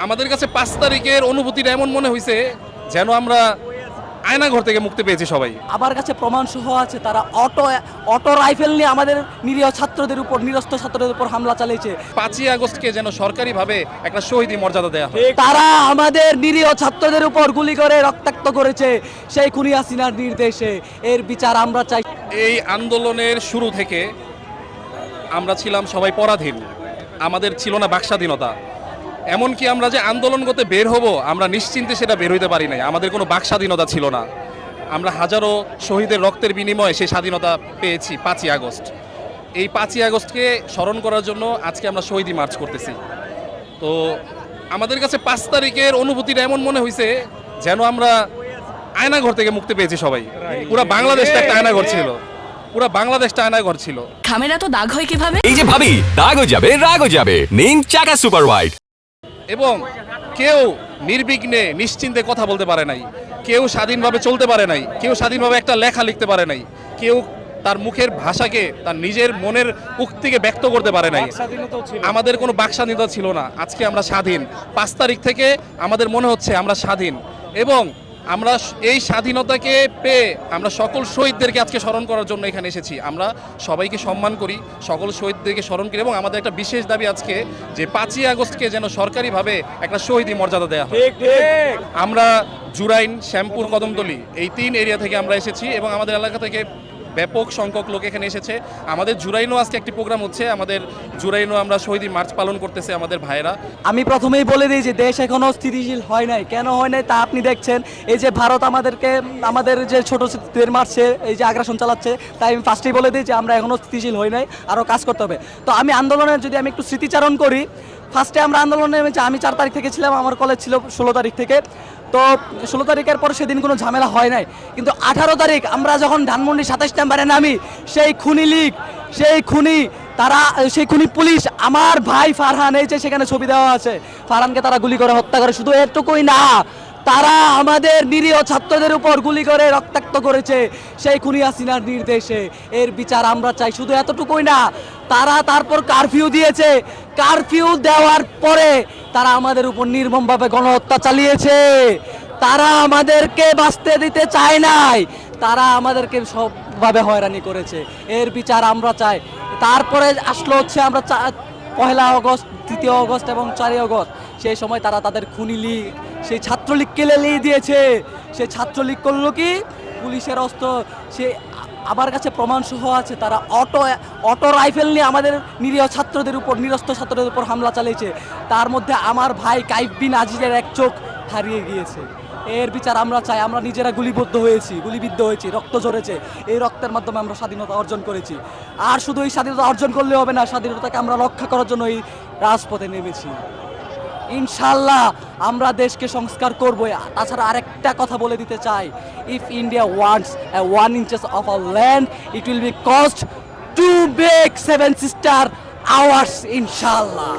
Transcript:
আমাদের কাছে 5 তারিখের অনুভূতিটা এমন মনে হয়েছে যেন আমরা আয়নাঘর থেকে মুক্তি পেয়েছি সবাই। আমার কাছে প্রমাণ সহ আছে, তারা অটো রাইফেল নিয়ে আমাদের নিরীহ ছাত্রদের উপর, নিরস্ত্র ছাত্রদের উপর হামলা চালিয়েছে। 5ই আগস্টকে যেন সরকারিভাবে একটা শহীদী মর্যাদা দেওয়া হয়। তারা আমাদের নিরীহ ছাত্রদের উপর গুলি করে রক্তাক্ত করেছে সেই খুনি হাসিনার নির্দেশে। এর বিচার আমরা চাই। এই আন্দোলনের শুরু থেকে আমরা ছিলাম সবাই পরাধীন, আমাদের ছিল না বাকস্বাধীনতা। এমনকি আমরা যে আন্দোলন করতে বের হব, আমরা নিশ্চিন্তে সেটা বের হইতে পারি নাই। আমাদের কোনো বাকস্বাধীনতা ছিল না। আমরা হাজারো শহীদের রক্তের বিনিময়ে সেই স্বাধীনতা পেয়েছি 5ই আগস্ট। এই 5ই আগস্টকে স্মরণ করার জন্য আজকে আমরা শহীদী মার্চ করতেছি। তো আমাদের কাছে 5 তারিখের অনুভূতিটা এমন মনে হয়েছে যেন আমরা আয়নাঘর থেকে মুক্তি পেয়েছি সবাই। পুরো বাংলাদেশটা একটা আয়নাঘর ছিল, পুরো বাংলাদেশটা আয়নাঘর ছিল। খামেরা তো দাগ হয় কিভাবে? এই যে ভাবি, দাগও যাবে রাগও যাবে, নিন চাকা সুপার হোয়াইট। এবং কেউ নির্বিঘ্নে নিশ্চিন্তে কথা বলতে পারে নাই, কেউ স্বাধীনভাবে চলতে পারে নাই, কেউ স্বাধীনভাবে একটা লেখা লিখতে পারে নাই, কেউ তার মুখের ভাষাকে, তার নিজের মনের উক্তিকে ব্যক্ত করতে পারে নাই। আমাদের কোনো বাকস্বাধীনতা ছিল না। আজকে আমরা স্বাধীন। 5 তারিখ থেকে আমাদের মনে হচ্ছে আমরা স্বাধীন, এবং আমরা এই স্বাধীনতাকে পেয়ে আমরা সকল শহীদদেরকে আজকে স্মরণ করার জন্য এখানে এসেছি। আমরা সবাইকে সম্মান করি, সকল শহীদদেরকে স্মরণ করি, এবং আমাদের একটা বিশেষ দাবি আজকে যে 5ই আগস্টকে যেন সরকারিভাবে একটা শহীদী মর্যাদা দেওয়া হয়। আমরা জুরাইন, শ্যামপুর, কদমতলী এই 3 এরিয়া থেকে আমরা এসেছি, এবং আমাদের এলাকা থেকে ব্যাপক সংখ্যক লোক এখানে এসেছে। আমাদের জুরাইনও আজকে একটি প্রোগ্রাম হচ্ছে, আমাদের জুরাইনও আমরা শহীদী মার্চ পালন করতেছে আমাদের ভাইয়েরা। আমি প্রথমেই বলে দিই যে দেশ এখনো স্থিতিশীল হয় নাই। কেন হয় নাই তা আপনি দেখছেন। এই যে ভারত আমাদের যে ছোট তীর মারছে, এই যে আগ্রাসন চালাচ্ছে, তাই আমি ফার্স্টেই বলে দিই যে আমরা এখনো স্থিতিশীল হই নাই, আরও কাজ করতে হবে। তো আমি আন্দোলনের যদি আমি একটু স্মৃতিচারণ করি, ফার্স্টে আমরা আন্দোলনে নেমেছি। আমি 4 তারিখ থেকে ছিলাম, আমার কলেজ ছিল 16 তারিখ থেকে। তো 16 তারিখের পর সেদিন কোনো ঝামেলা হয় নাই, কিন্তু 18 তারিখ আমরা যখন ধানমন্ডি 27 নম্বরে নামি, সেই খুনি লীগ, সেই খুনি পুলিশ, আমার ভাই ফারহান, এই যে সেখানে ছবি দেওয়া আছে, ফারহানকে তারা গুলি করে হত্যা করে। শুধু এটুকুই না, তারা আমাদের নিরীহ ছাত্রদের উপর গুলি করে রক্তাক্ত করেছে সেই খুনি হাসিনার নির্দেশে। এর বিচার আমরা চাই। শুধু এতটুকুই না, তারা তারপর কারফিউ দিয়েছে। কারফিউ দেওয়ার পরে তারা আমাদের উপর নির্মমভাবে গণহত্যা চালিয়েছে। তারা আমাদেরকে বাঁচতে দিতে চায় নাই, তারা আমাদেরকে সবভাবে হয়রানি করেছে। এর বিচার আমরা চাই। তারপরে আসলো হচ্ছে আমরা 1 আগস্ট, 3 আগস্ট এবং 4 আগস্ট। সেই সময় তারা তাদের খুনি লীগ, সেই ছাত্রলীগকে লেলিয়ে দিয়েছে। সেই ছাত্রলীগ করলো কি, পুলিশের অস্ত্র, সে আমার কাছে প্রমাণ সহ আছে, তারা অটো রাইফেল নিয়ে আমাদের নিরীহ ছাত্রদের উপর, নিরস্ত্র ছাত্রদের উপর হামলা চালিয়েছে। তার মধ্যে আমার ভাই কাইফ বিন আজিজের এক চোখ হারিয়ে গিয়েছে। এর বিচার আমরা চাই। আমরা নিজেরা গুলিবিদ্ধ হয়েছি, রক্ত ঝরেছে। এই রক্তের মাধ্যমে আমরা স্বাধীনতা অর্জন করেছি। আর শুধু এই স্বাধীনতা অর্জন করলে হবে না, স্বাধীনতাকে আমরা রক্ষা করার জন্য এই রাজপথে নেমেছি। ইনশাল্লাহ আমরা দেশকে সংস্কার করবো। তাছাড়া আরেকটা কথা বলে দিতে চাই, if India wants 1 inches of our land, it will be cost 2 big 7 sister hours, ইনশাল্লাহ।